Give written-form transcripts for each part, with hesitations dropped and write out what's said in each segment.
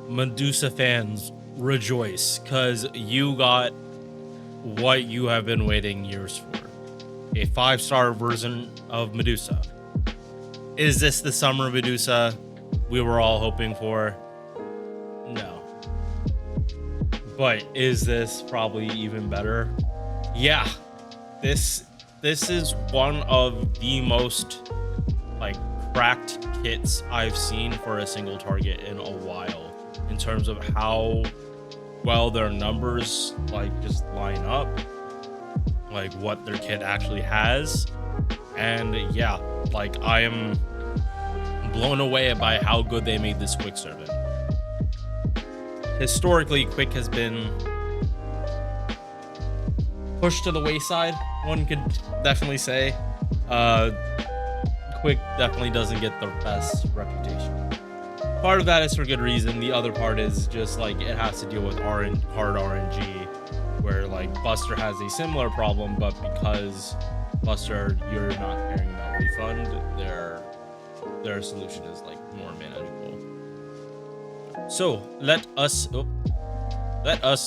Medusa fans, rejoice, because you got what you have been waiting years for. A 5-star version of Medusa. Is this the summer Medusa we were all hoping for? No. But is this probably even better? Yeah. This is one of the most like cracked kits I've seen for a single target in a while, in terms of how well their numbers like just line up, like what their kit actually has. And yeah, like I am blown away by how good they made this quick servant. Historically, quick has been pushed to the wayside, one could definitely say. Quick definitely doesn't get the best reputation. Part of that is for good reason. The other part is just like it has to deal with hard RNG, where like Buster has a similar problem, but because Buster, you're not caring about refund, their solution is like more manageable. So let us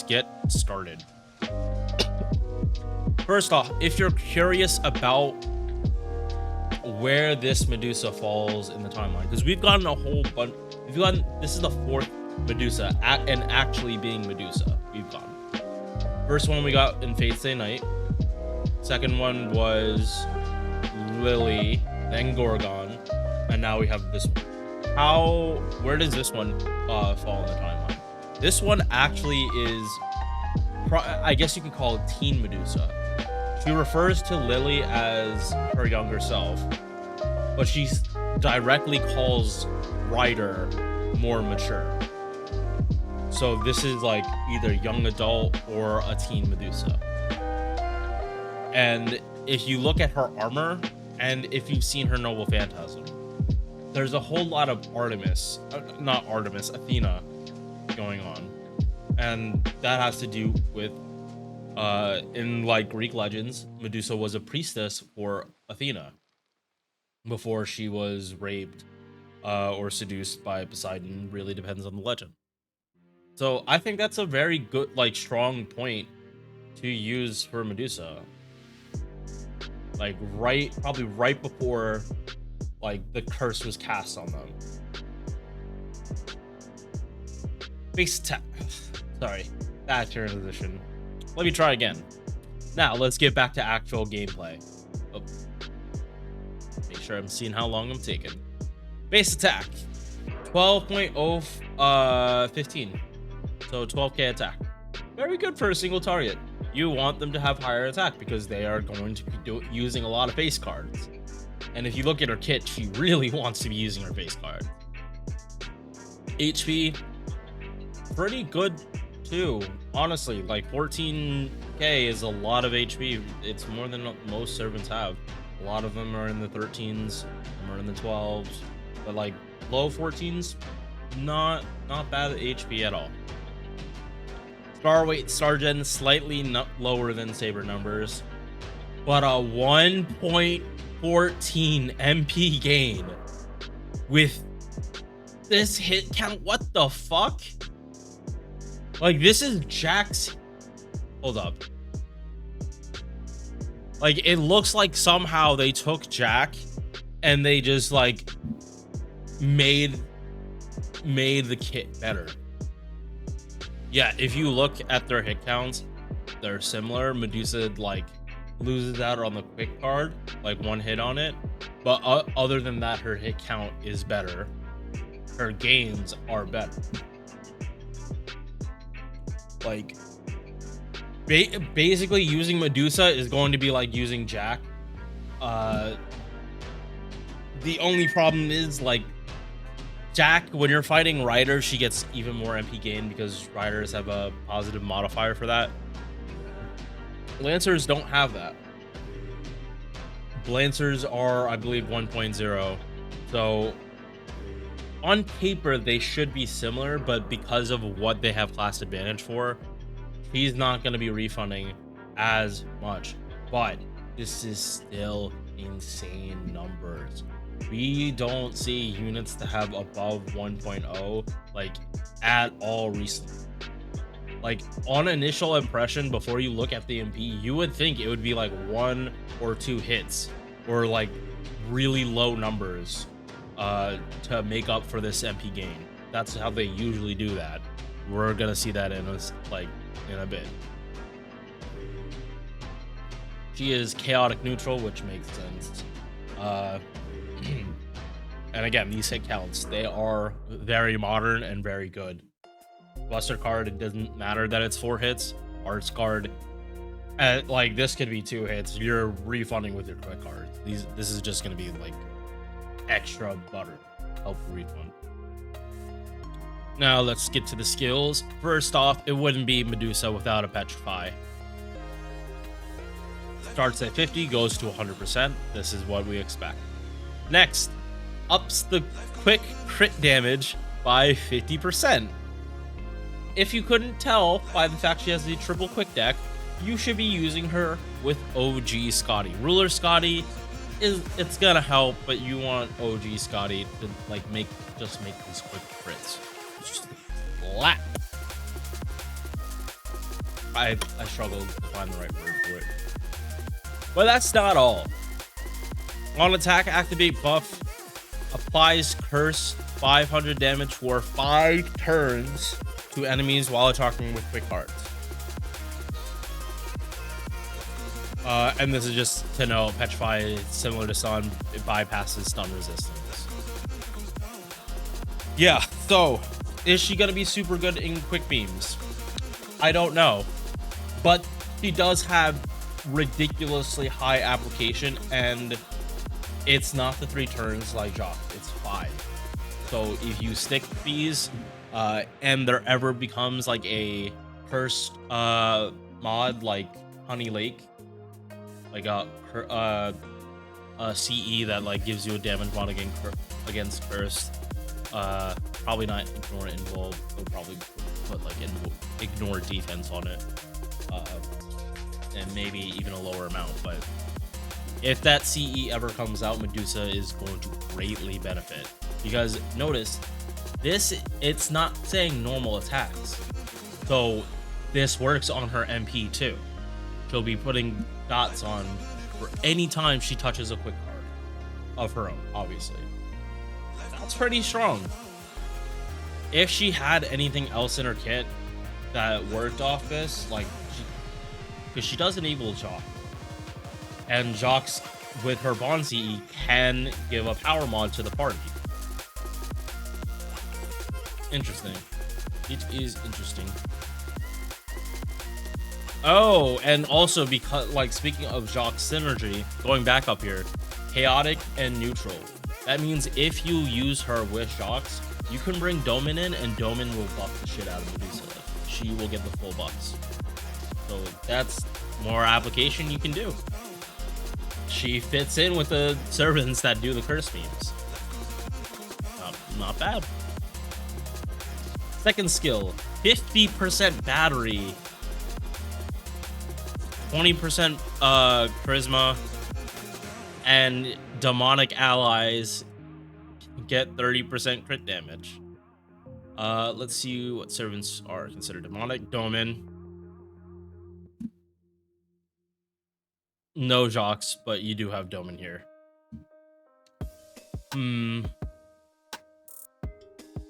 get started. First off, if you're curious about where this Medusa falls in the timeline, because we've gotten a whole bunch, this is the 4th Medusa, and actually being Medusa we've gotten. First one we got in Fate's Day Night. Second one was Lily, then Gorgon, and now we have this one. Where does this one fall in the timeline? This one actually is, I guess you could call it Teen Medusa. She refers to Lily as her younger self, but she directly calls Ryder more mature. So this is like either young adult or a teen Medusa. And if you look at her armor, and if you've seen her Noble Phantasm, there's a whole lot of Athena going on. And that has to do with in like Greek legends, Medusa was a priestess for Athena before she was raped or seduced by Poseidon. Really depends on the legend. So I think that's a very good, like, strong point to use for Medusa. Like probably right before like the curse was cast on them. Base attack. Sorry, that transition. Let me try again. Now, let's get back to actual gameplay. Oh. Make sure I'm seeing how long I'm taking. Base attack. 12.015. So 12k attack. Very good for a single target. You want them to have higher attack because they are going to be using a lot of face cards. And if you look at her kit, she really wants to be using her face card. HP, pretty good too. Honestly, like 14k is a lot of HP. It's more than most servants have. A lot of them are in the 13s, some are in the 12s, but like low 14s, not bad HP at all. Star weight, star gen, slightly lower than Saber numbers, but a 1.14 MP gain with this hit count. What the fuck? Like, this is Jack's. Hold up. Like, it looks like somehow they took Jack and they just like made the kit better. Yeah, if you look at their hit counts, they're similar. Medusa like loses out on the quick card, like one hit on it, but other than that, her hit count is better. Her gains are better. Like, basically using Medusa is going to be like using Jack. The only problem is, like, Jack, when you're fighting Ryder, she gets even more MP gain because Riders have a positive modifier for that. Lancers don't have that. Lancers are, I believe, 1.0. So on paper, they should be similar, but because of what they have class advantage for, he's not going to be refunding as much. But this is still insane numbers. We don't see units that have above 1.0 like at all recently. Like on initial impression, before you look at the MP, you would think it would be like 1 or 2 hits or like really low numbers to make up for this MP gain. That's how they usually do that. We're gonna see that in a bit. She is chaotic neutral, which makes sense. And again, these hit counts, they are very modern and very good. Buster card, it doesn't matter that it's 4 hits. Arts card, like this could be 2 hits. You're refunding with your quick card. This is just gonna be like extra butter, help refund. Now let's get to the skills. First off, it wouldn't be Medusa without a Petrify. Starts at 50, goes to 100%. This is what we expect. Next, ups the quick crit damage by 50%. If you couldn't tell by the fact she has the triple quick deck, you should be using her with OG Scotty. Ruler Scotty it's gonna help, but you want OG Scotty to like make these quick crits. Just flat. I struggled to find the right word for it. But that's not all. On attack, activate buff applies curse 500 damage for 5 turns to enemies while attacking with quick cards. And this is just to know, Petrify is similar to Stun, it bypasses stun resistance. Yeah, so is she gonna be super good in quick beams? I don't know, but she does have ridiculously high application, and it's not the 3 turns like Jock, it's 5. So if you stick these, and there ever becomes like a cursed mod like Honey Lake, like a CE that like gives you a damage mod against cursed, probably not ignore invul, they'll probably put like ignore defense on it, and maybe even a lower amount. But if that CE ever comes out, Medusa is going to greatly benefit, because notice this, it's not saying normal attacks, so this works on her MP too. She'll be putting dots on for any time she touches a quick card of her own, obviously. That's pretty strong. If she had anything else in her kit that worked off this, like, because she does enable Jock, and Jock's with her Bond CE can give a power mod to the party. Interesting. It is interesting. Oh, and also because, like, speaking of Jock's synergy, going back up here, chaotic and neutral. That means if you use her with Jock's, you can bring Domin in, and Domin will buff the shit out of Medusa. She will get the full buffs. So that's more application you can do. She fits in with the servants that do the curse beams. Not bad. Second skill, 50% battery, 20% charisma, and demonic allies get 30% crit damage. Let's see what servants are considered demonic. Domin. No Jocks, but you do have Domin here.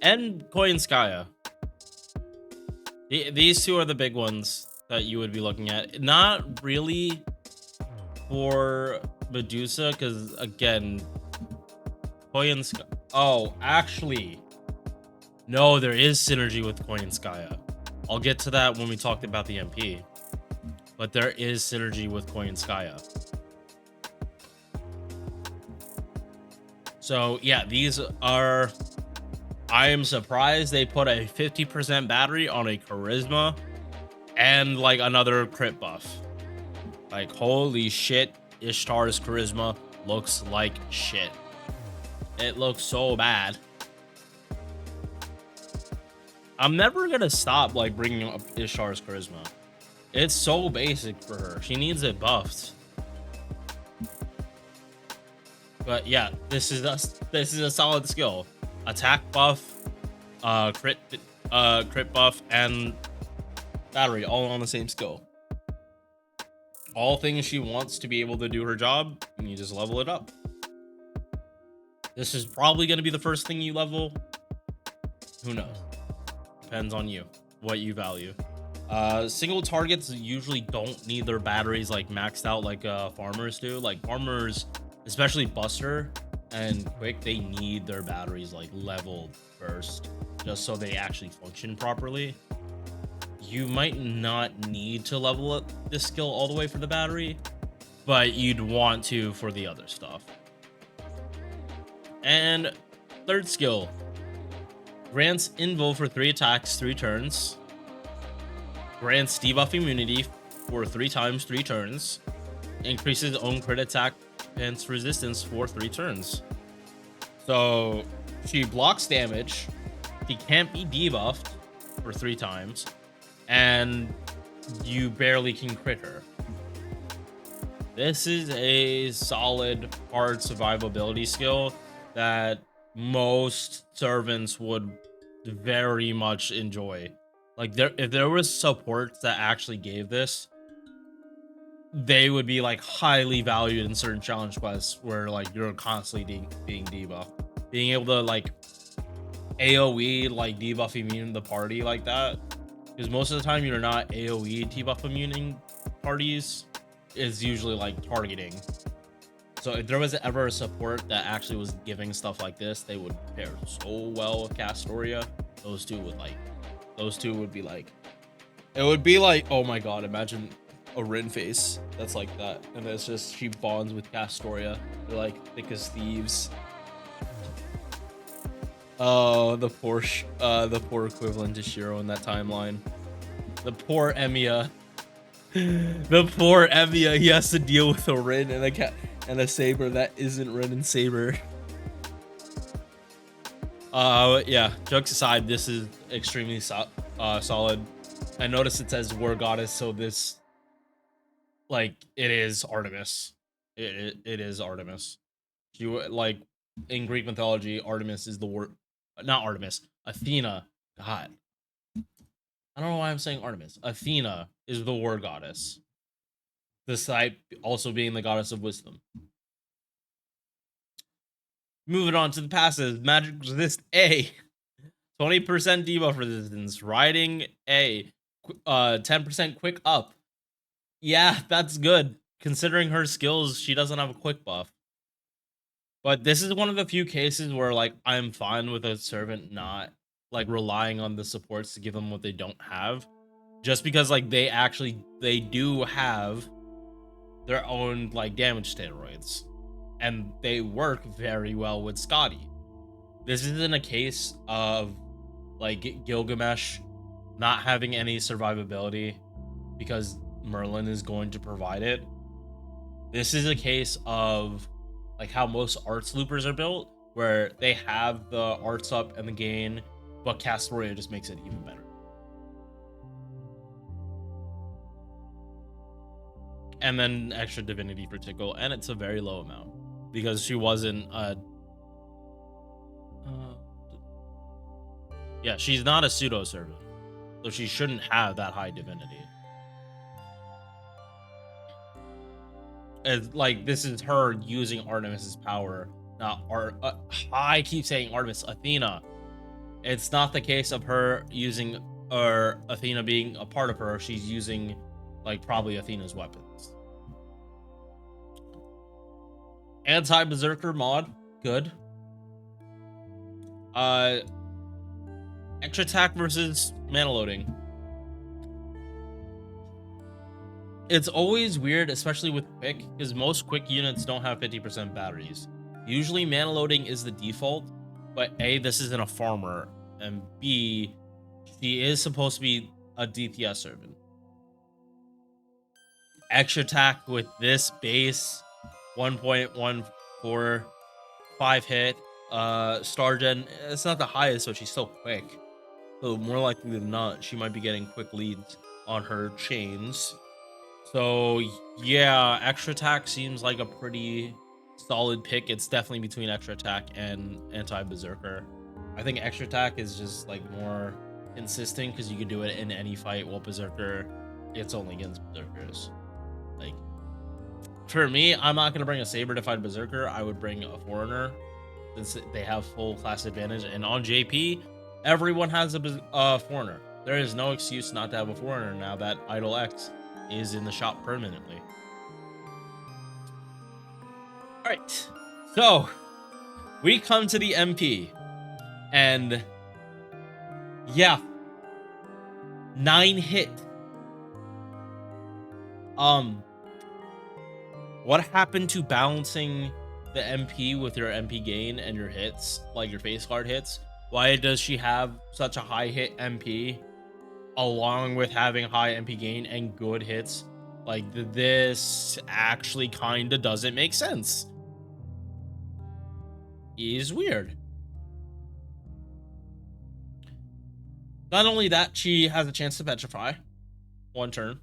And Koyanskaya. These two are the big ones that you would be looking at. Not really for Medusa, because again, Koyanskaya. Oh, actually, no, there is synergy with Koyanskaya. I'll get to that when we talked about the MP. But there is synergy with Koyanskaya. So yeah, these are. I am surprised they put a 50% battery on a charisma and like another crit buff. Like, holy shit, Ishtar's charisma looks like shit. It looks so bad. I'm never gonna stop like bringing up Ishtar's charisma. It's so basic for her. She needs it buffed. But yeah, this is a solid skill. Attack buff, crit crit buff, and battery all on the same skill. All things she wants to be able to do her job, and you just level it up. This is probably going to be the first thing you level. Who knows? Depends on you, what you value. Single targets usually don't need their batteries like maxed out like farmers do. Like farmers, especially Buster and Quick, they need their batteries like leveled first, just so they actually function properly. You might not need to level up this skill all the way for the battery, but you'd want to for the other stuff. And third skill, grants invo for 3 attacks, 3 turns. Grants debuff immunity for 3 times, 3 turns. Increases own crit attack and resistance for 3 turns. So she blocks damage. She can't be debuffed for 3 times. And you barely can crit her. This is a solid hard survivability skill that most servants would very much enjoy. Like if there was supports that actually gave this, they would be like highly valued in certain challenge quests where like you're constantly being debuffed. Being able to like AoE like debuff immune the party like that, because most of the time you're not AoE debuff immuning parties, is usually like targeting. So if there was ever a support that actually was giving stuff like this, they would pair so well with Castoria. Those two would be like, it would be like, oh my god, imagine a Rin face that's like that, and it's just she bonds with Castoria. They're like thick as thieves. Oh, the poor equivalent to Shiro in that timeline. The poor Emiya. The poor Emiya. He has to deal with a Rin and a Saber that isn't Rin and Saber. Yeah. Jokes aside, this is extremely solid. I noticed it says War Goddess, so this, like, it is Artemis. It is Artemis. She, like, in Greek mythology, Artemis is the word. Not Artemis, Athena. God, I don't know why I'm saying Artemis. Athena is the war goddess. The site also being the goddess of wisdom. Moving on to the passive, magic resist A, 20% debuff resistance, riding A, 10% quick up. Yeah, that's good. Considering her skills, she doesn't have a quick buff. But this is one of the few cases where, like, I'm fine with a servant not, like, relying on the supports to give them what they don't have. Just because, like, they do have their own, like, damage steroids. And they work very well with Scotty. This isn't a case of, like, Gilgamesh not having any survivability because Merlin is going to provide it. This is a case of, like, how most arts loopers are built, where they have the arts up and the gain, but Castoria just makes it even better. And then extra divinity for Tickle, and it's a very low amount because she wasn't yeah, she's not a pseudo servant, so she shouldn't have that high divinity. It's like, this is her using Artemis's power, not I keep saying Artemis, Athena. It's not the case of her using, or Athena being a part of her. She's using, like, probably Athena's weapons. Anti-Berserker mod, good. Extra attack versus mana loading. It's always weird, especially with quick, because most quick units don't have 50% batteries. Usually mana loading is the default, but A, this isn't a farmer, and B, she is supposed to be a DPS servant. Extra attack with this base, 1.145 hit, star gen, it's not the highest, so she's still quick. So more likely than not, she might be getting quick leads on her chains. So yeah, extra attack seems like a pretty solid pick, it's definitely between extra attack and anti-berserker. I think extra attack is just like more consistent because you can do it in any fight, while berserker, it's only against berserkers. Like, for me, I'm not gonna bring a Saber to fight berserker. I would bring a foreigner since they have full class advantage, and on JP, everyone has a foreigner. There is no excuse not to have a foreigner now that Idol X is in the shop permanently. All right, so we come to the MP, and yeah, 9 hit. What happened to balancing the MP with your MP gain and your hits, like your face card hits? Why does she have such a high hit MP along with having high MP gain and good hits? Like, this actually kind of doesn't make sense. Is weird. Not only that, she has a chance to petrify 1 turn.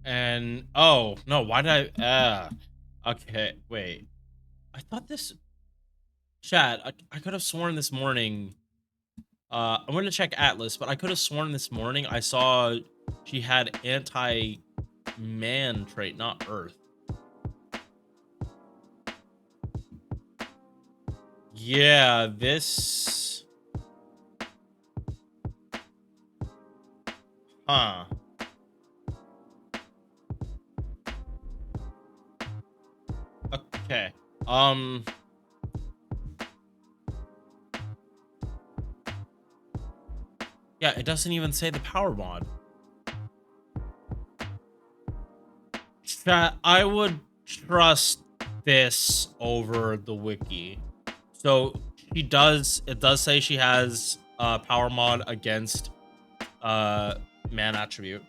And oh no, why did I okay, wait. I thought this chat, I could have sworn this morning. I'm gonna check Atlas, but I could have sworn this morning I saw she had anti-man trait, not Earth. Yeah, this. Huh. Okay. Yeah, it doesn't even say the power mod. Chat, I would trust this over the wiki. So she does, it does say she has power mod against man attribute.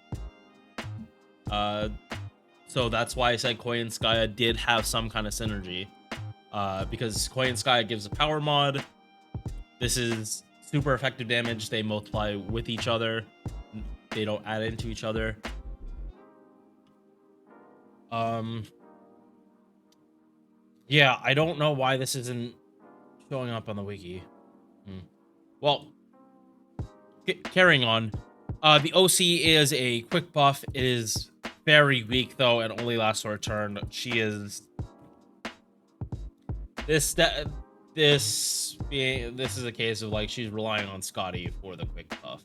So that's why I said Koyanskaya did have some kind of synergy. Because Koyanskaya gives a power mod. This is super effective damage. They multiply with each other. They don't add into each other. Yeah, I don't know why this isn't showing up on the wiki. Well, carrying on. The OC is a quick buff. It is very weak though, and only lasts for a turn. She is this is a case of like she's relying on Scotty for the quick buff.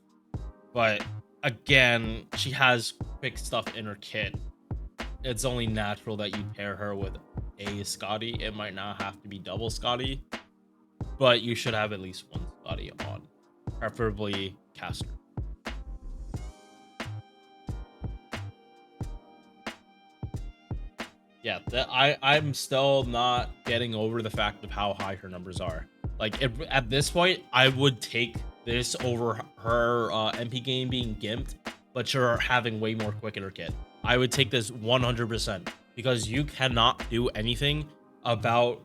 But again, she has quick stuff in her kit. It's only natural that you pair her with a Scotty. It might not have to be double Scotty, but you should have at least 1 Scotty on, preferably caster. Yeah, I'm still not getting over the fact of how high her numbers are. Like, at this point, I would take this over her MP game being gimped, but you're having way more quick in her kit. I would take this 100% because you cannot do anything about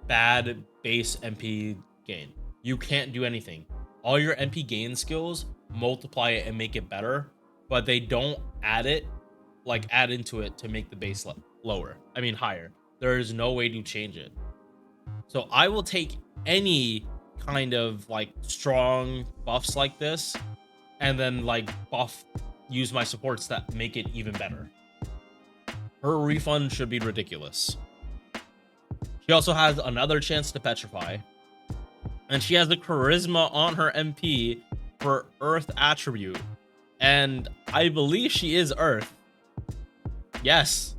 bad base MP gain. You can't do anything. All your MP gain skills multiply it and make it better, but they don't add into it to make the base lower. I mean, higher. There is no way to change it. So I will take any kind of like strong buffs like this and then like use my supports that make it even better. Her refund should be ridiculous. She also has another chance to petrify, and she has the charisma on her MP for Earth attribute, and I believe she is Earth. Yes.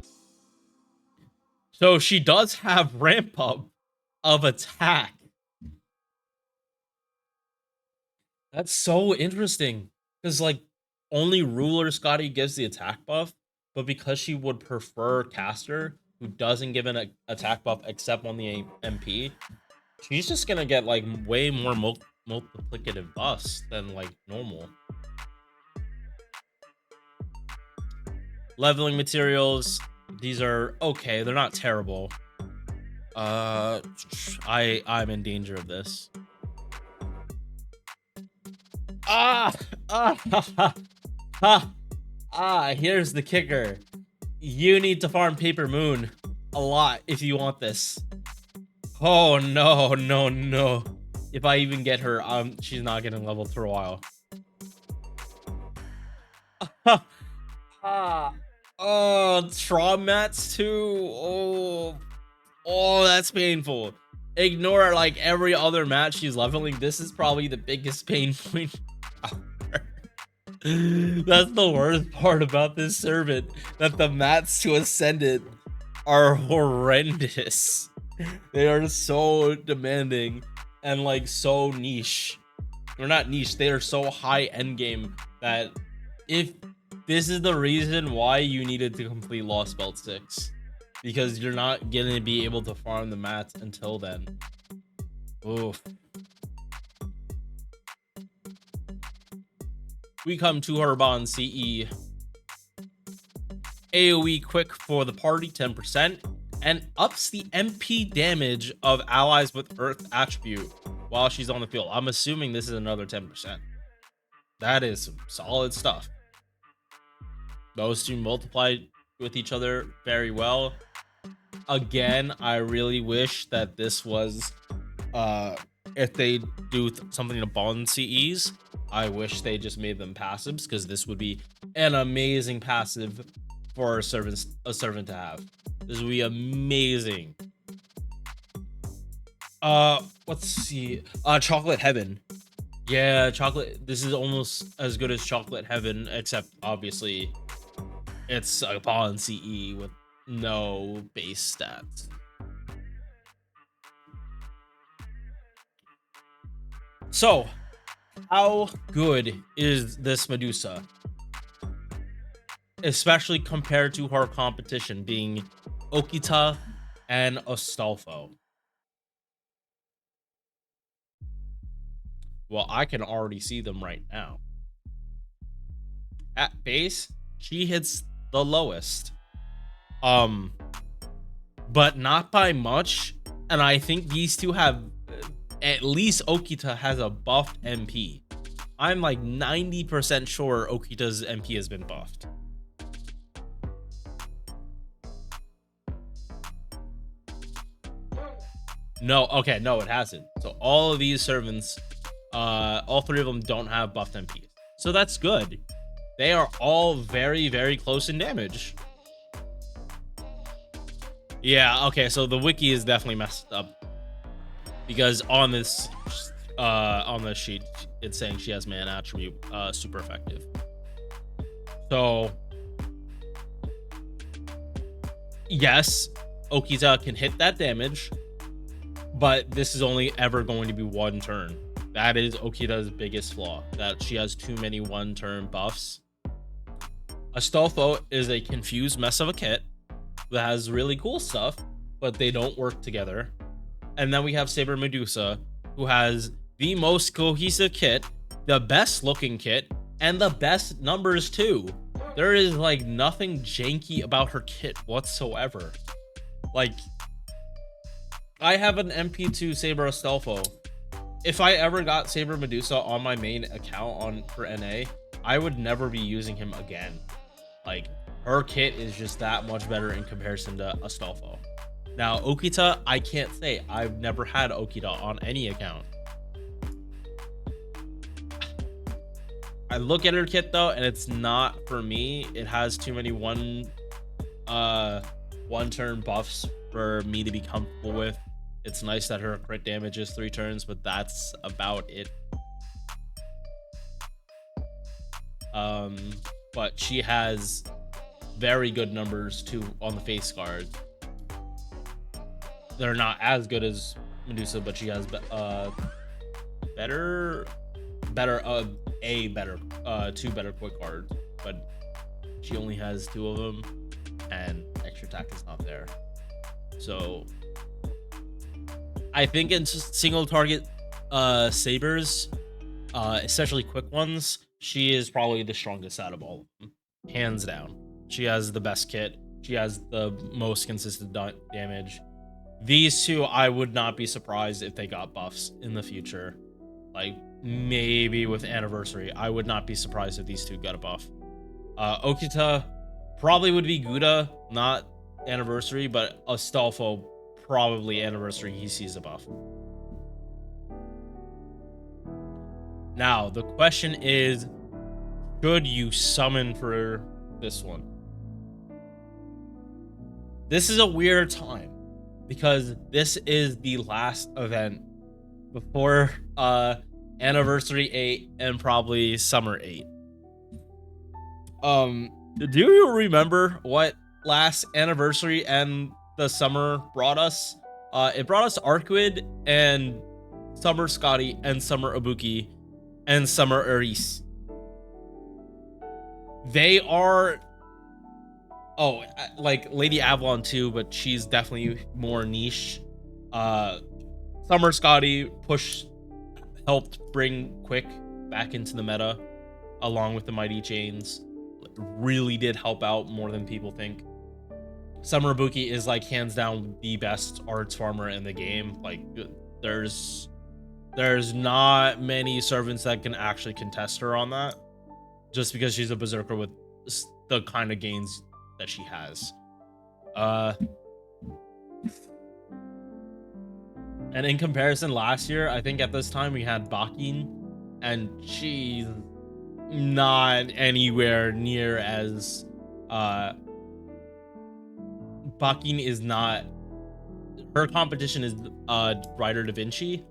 So she does have ramp up of attack. That's so interesting because like only Ruler Scotty gives the attack buff, but because she would prefer caster who doesn't give an attack buff except on the MP, she's just gonna get like way more multiplicative buffs than like normal. Leveling materials, these are okay, they're not terrible. I'm in danger of this. Here's the kicker. You need to farm Paper Moon a lot if you want this. Oh no, no, no. If I even get her, she's not getting leveled for a while. Oh, trauma mats too. Oh, that's painful. Ignore like every other match she's leveling. This is probably the biggest pain point. That's the worst part about this servant, that the mats to Ascendant are horrendous. They are so demanding and like so niche. They're not niche, they are so high endgame that if this is the reason why you needed to complete Lost Belt 6, because you're not gonna be able to farm the mats until then. Oof. We come to Herbon CE. AoE quick for the party, 10%, and ups the MP damage of allies with Earth attribute while she's on the field. I'm assuming this is another 10%. That is some solid stuff. Those two multiply with each other very well. Again, I really wish that this was, if they do something to bond CEs, I wish they just made them passives, because this would be an amazing passive for a servant to have. This would be amazing. Let's see. Chocolate Heaven. Yeah, chocolate. This is almost as good as Chocolate Heaven, except obviously it's a bond CE with no base stats. So, how good is this Medusa? Especially compared to her competition being Okita and Astolfo. Well, I can already see them right now. At base, she hits the lowest. But not by much. And I think these two have, at least Okita has a buffed MP. I'm like 90% sure Okita's MP has been buffed. No, okay, no, it hasn't. So all of these servants, all three of them don't have buffed MPs. So that's good. They are all very, very close in damage. Yeah, okay, so the wiki is definitely messed up. Because on this sheet, it's saying she has man attribute super effective. So yes, Okita can hit that damage, but this is only ever going to be one turn. That is Okita's biggest flaw, that she has too many one-turn buffs. Astolfo is a confused mess of a kit that has really cool stuff, but they don't work together. And then we have Saber Medusa, who has the most cohesive kit, the best looking kit, and the best numbers too. There is like nothing janky about her kit whatsoever. Like, I have an MP2 Saber Astolfo. If I ever got Saber Medusa on my main account for NA, I would never be using him again. Like, her kit is just that much better in comparison to Astolfo. Now, Okita, I can't say. I've never had Okita on any account. I look at her kit though, and it's not for me. It has too many one-turn buffs for me to be comfortable with. It's nice that her crit damage is 3 turns, but that's about it. But she has very good numbers too on the face card. They're not as good as Medusa, but she has two better quick cards, but she only has 2 of them, and extra attack is not there. So I think in single target sabers, especially quick ones, she is probably the strongest out of all of them, hands down. She has the best kit. She has the most consistent damage. These two, I would not be surprised if they got buffs in the future. Like, maybe with Anniversary, I would not be surprised if these two got a buff. Okita probably would be Gouda, not anniversary, but Astolfo probably anniversary he sees above. Now, the question is, should you summon for this one? This is a weird time because this is the last event before anniversary 8 and probably summer 8. Do you remember what last anniversary and the summer brought us? It brought us Arquid and Summer Scotty and Summer Ibuki and Summer Aris. They are, oh, like Lady Avalon too, but she's definitely more niche. Summer Scotty helped bring Quick back into the meta, along with the Mighty Chains. Really did help out more than people think. Summer Ibuki is like hands down the best arts farmer in the game. Like there's not many servants that can actually contest her on that, just because she's a berserker with the kind of gains that she has. And in comparison, last year, I think at this time we had Bakin, and she's not anywhere near as Bakin is not, her competition is Rider Da Vinci.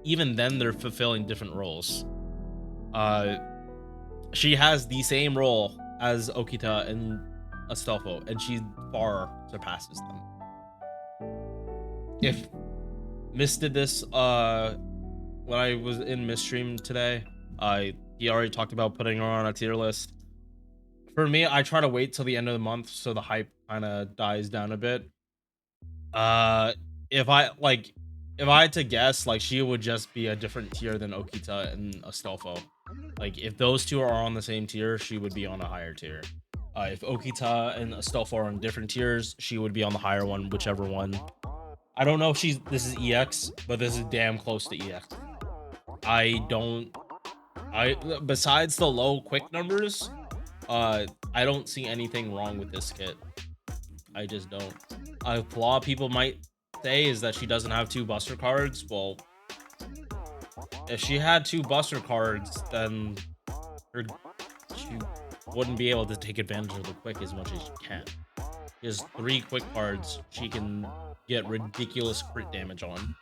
Even then they're fulfilling different roles. She has the same role as Okita and Astolfo, and she far surpasses them. If Miss did this when I was in Miss stream today, he already talked about putting her on a tier list. For me, I try to wait till the end of the month so the hype kind of dies down a bit. If I had to guess, like, she would just be a different tier than Okita and Astolfo. Like, if those two are on the same tier, she would be on a higher tier. If Okita and Astolfo are on different tiers, she would be on the higher one, whichever one. I don't know if this is EX, but this is damn close to EX. Besides the low quick numbers, I don't see anything wrong with this kit. I just don't. A flaw people might say is that she doesn't have 2 buster cards. Well, if she had 2 buster cards, then she wouldn't be able to take advantage of the quick as much as she can. She has 3 quick cards she can get ridiculous crit damage on.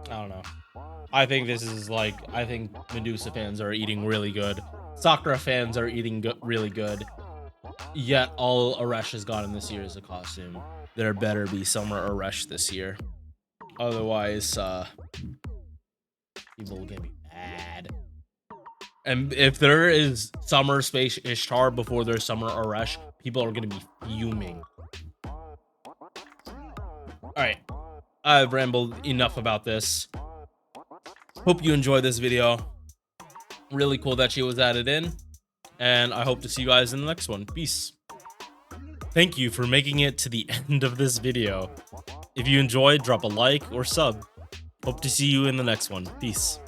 I don't know. I think this is like, I think Medusa fans are eating really good. Sakura fans are eating really good. Yet all Aresh has gotten this year is a costume. There better be Summer Aresh this year. Otherwise, people are gonna be mad. And if there is Summer Space Ishtar before there's Summer Aresh, people are gonna be fuming. Alright, I've rambled enough about this. Hope you enjoyed this video. Really cool that she was added in. And I hope to see you guys in the next one. Peace. Thank you for making it to the end of this video. If you enjoyed, drop a like or sub. Hope to see you in the next one. Peace.